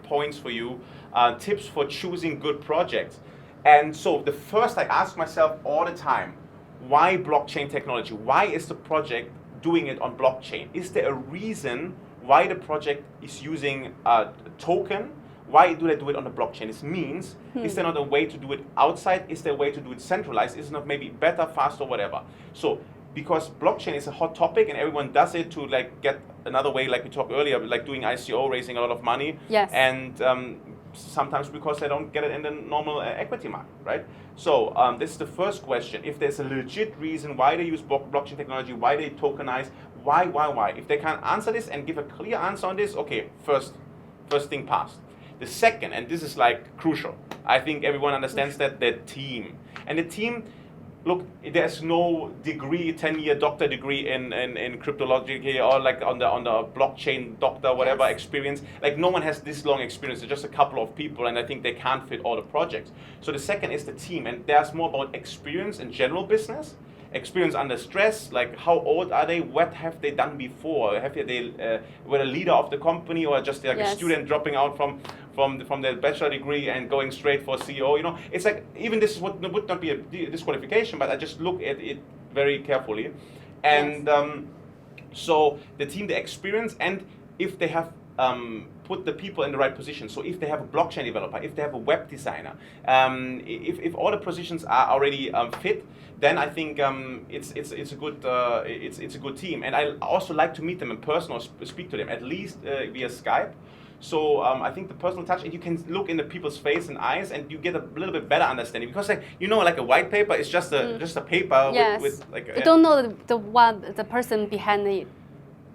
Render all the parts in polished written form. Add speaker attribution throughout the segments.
Speaker 1: points for you, tips for choosing good projects. And so the first I ask myself all the time, why blockchain technology? Why is the project doing it on blockchain? Is there a reason why the project is using a token? Why do they do it on the blockchain? This means, is there not a way to do it outside? Is there a way to do it centralized? Is it not maybe better, faster, whatever? So, because blockchain is a hot topic and everyone does it to like get another way, like we talked earlier, like doing ICO, raising a lot of money.
Speaker 2: Yes.
Speaker 1: And sometimes because they don't get it in the normal equity market, right? So this is the first question. If there's a legit reason why they use blockchain technology, why they tokenize, why? If they can't answer this and give a clear answer on this, okay, first thing passed. The second, and this is like crucial, I think everyone understands that, the team. And the team, look, there's no degree, 10-year doctor degree in cryptology or like on the blockchain doctor, whatever experience. Like no one has this long experience, it's just a couple of people, and I think they can't fit all the projects. So the second is the team, and there's more about experience in general business, experience under stress, like how old are they, what have they done before, have they were a leader of the company or just like a student dropping out from their bachelor degree and going straight for CEO, you know, it's like even this would not be a disqualification, but I just look at it very carefully. And so the team, the experience, and if they have put the people in the right position. So if they have a blockchain developer, if they have a web designer, if all the positions are already fit, then I think it's a good team. And I also like to meet them in person or speak to them at least via Skype. So I think the personal touch, and you can look into people's face and eyes, and you get a little bit better understanding. Because like like a white paper is just a paper with like.
Speaker 2: You don't know the person behind it.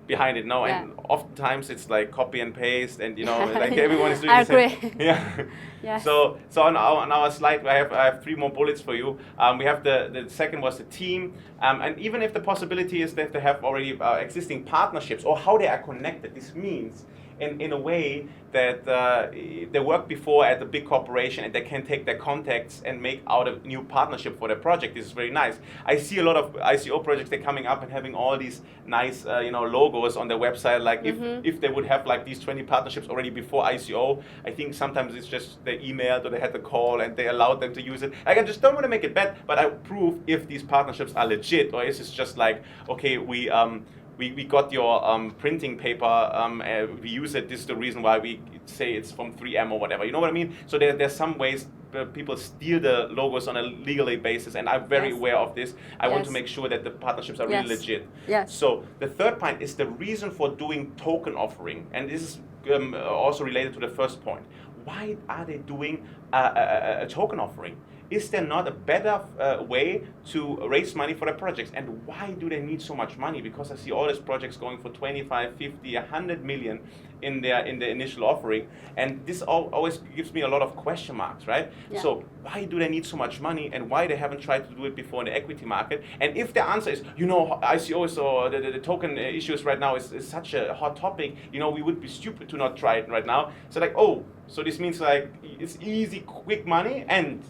Speaker 1: Behind it, no, and oftentimes it's like copy and paste, and like everyone is doing the same.
Speaker 2: I agree.
Speaker 1: Yeah. So on our slide, I have 3 more bullets for you. We have the second was the team, and even if the possibility is that they have already existing partnerships or how they are connected, this means in a way that they worked before at a big corporation and they can take their contacts and make out a new partnership for their project. This is very nice. I see a lot of ICO projects, they're coming up and having all these nice logos on their website. Like if they would have like these 20 partnerships already before ICO, I think sometimes it's just they emailed or they had the call and they allowed them to use it. Like, I just don't want to make it bad, but I prove if these partnerships are legit, or is it just like, okay, we got your printing paper, we use it, this is the reason why we say it's from 3M or whatever, you know what I mean? So there's some ways people steal the logos on a legally basis, and I'm very aware of this. I want to make sure that the partnerships are really legit. So the third point is the reason for doing token offering, and this is also related to the first point. Why are they doing a token offering? Is there not a better way to raise money for their projects? And why do they need so much money? Because I see all these projects going for 25, 50, 100 million in the initial offering. And this always gives me a lot of question marks, right? So why do they need so much money, and why they haven't tried to do it before in the equity market? And if the answer is, ICOs or the token issues right now is such a hot topic, we would be stupid to not try it right now. So like, so this means like it's easy, quick money. And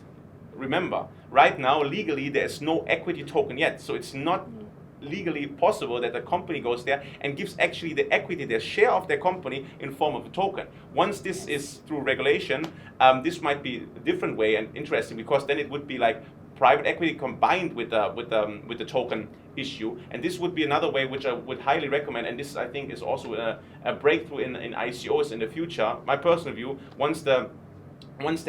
Speaker 1: remember, right now, legally, there's no equity token yet. So it's not legally possible that a company goes there and gives actually the equity, their share of their company in form of a token. Once this is through regulation, this might be a different way and interesting, because then it would be like private equity combined with the token issue. And this would be another way which I would highly recommend. And this, I think, is also a breakthrough in ICOs in the future. My personal view, once the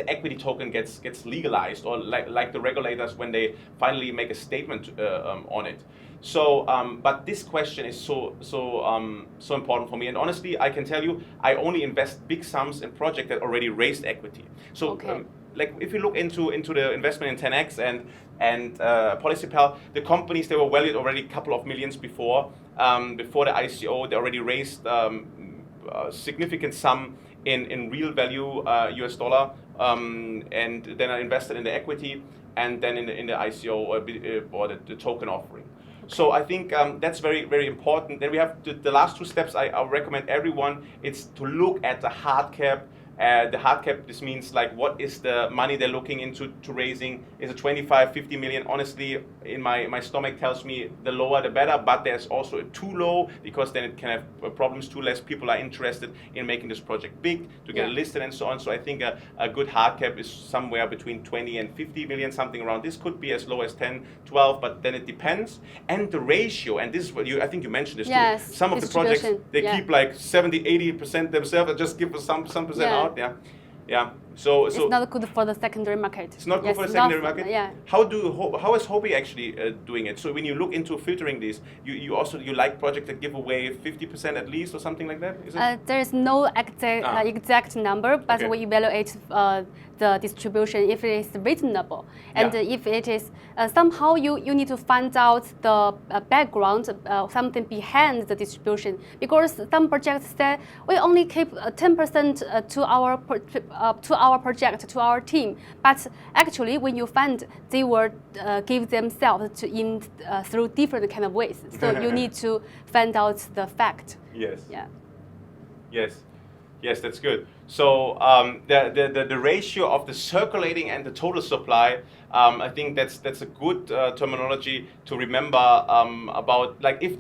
Speaker 1: equity token gets legalized, or like the regulators when they finally make a statement on it. So, but this question is so important for me. And honestly, I can tell you, I only invest big sums in projects that already raised equity. So, like if you look into the investment in 10x and PolicyPal, the companies, they were valued already a couple of millions before the ICO. They already raised a significant sum in real value, US dollar, and then I invested in the equity, and then in the ICO or the token offering. So I think that's very, very important. Then we have the last 2 steps I recommend everyone. It's to look at the hard cap The hard cap, this means like what is the money they're looking into to raising? Is it 25, 50 million? Honestly, in my stomach tells me the lower the better, but there's also a too low, because then it can have problems. Too less people are interested in making this project big to get it listed and so on. So I think a good hard cap is somewhere between 20 and 50 million, something around this. Could be as low as 10, 12, but then it depends. And the ratio, and this is what I think you mentioned this too. Some of the projects, they keep like 70, 80% themselves and just give some percent out. Yeah. So
Speaker 2: it's not good for the secondary market.
Speaker 1: It's not good for the secondary market.
Speaker 2: Yeah.
Speaker 1: How is Huobi actually doing it? So when you look into filtering these, you like projects that give away 50% at least or something like that? Is it?
Speaker 2: There is no exact number, but we evaluate the distribution if it is reasonable, and if it is somehow you need to find out the background, something behind the distribution, because some projects say we only keep 10% to our project, to our team, but actually when you find they will give themselves through different kind of ways. So you need to find out the fact.
Speaker 1: Yes.
Speaker 2: Yeah.
Speaker 1: Yes, that's good. So the ratio of the circulating and the total supply, I think that's a good terminology to remember about. Like if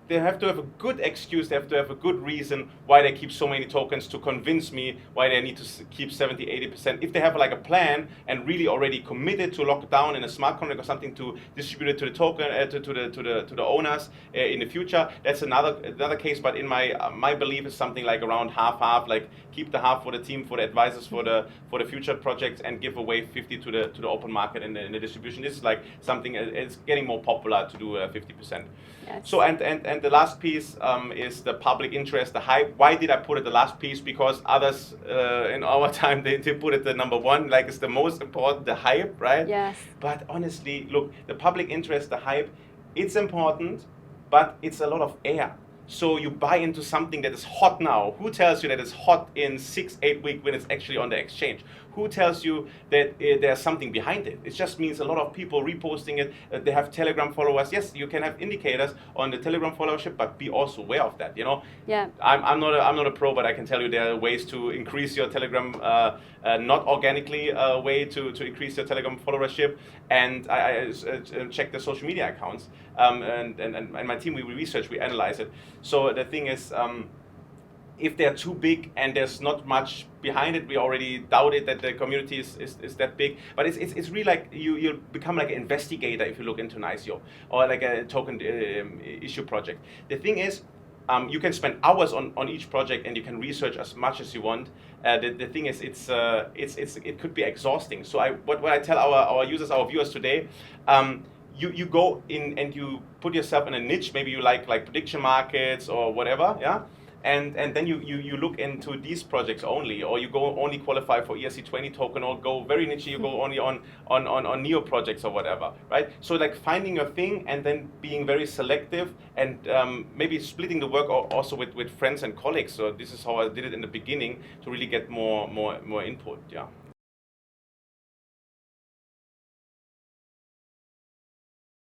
Speaker 1: they have to have a good excuse, they have to have a good reason why they keep so many tokens to convince me why they need to keep 70, 80%. If they have like a plan and really already committed to lock down in a smart contract or something to distribute it to the token, to the owners in the future, that's another case. But in my belief is something like around half, like keep the half for the team, for the advisors, for the future projects, and give away 50 to the open market in the distribution. This is like something, it's getting more popular to do 50%.
Speaker 2: Yes.
Speaker 1: So and the last piece is the public interest, the hype. Why did I put it the last piece? Because others in our time they put it the number one, like it's the most important, the hype, right?
Speaker 2: Yes.
Speaker 1: But honestly, look, the public interest, the hype, it's important, but it's a lot of air. So you buy into something that is hot now. Who tells you that it's hot in 6-8 weeks when it's actually on the exchange? Who tells you that there's something behind it? It just means a lot of people reposting it. They have Telegram followers. Yes, you can have indicators on the Telegram followership, but be also aware of that. You know.
Speaker 2: Yeah.
Speaker 1: I'm not a pro, but I can tell you there are ways to increase your Telegram, not organically way to increase your Telegram followership. And I check the social media accounts. And my team, we research, we analyze it. So the thing is, if they're too big and there's not much behind it, we already doubted that the community is that big. But it's really like you become like an investigator if you look into an ICO or like a token issue project. The thing is, you can spend hours on each project and you can research as much as you want. The thing is, it could be exhausting. So what I tell our users, our viewers today. You go in and you put yourself in a niche. Maybe you like prediction markets or whatever, yeah. And then you look into these projects only, or you go only qualify for ERC20 token, or go very niche. You go only on neo projects or whatever, right? So like finding your thing and then being very selective, and maybe splitting the work also with friends and colleagues. So this is how I did it in the beginning to really get more input, yeah.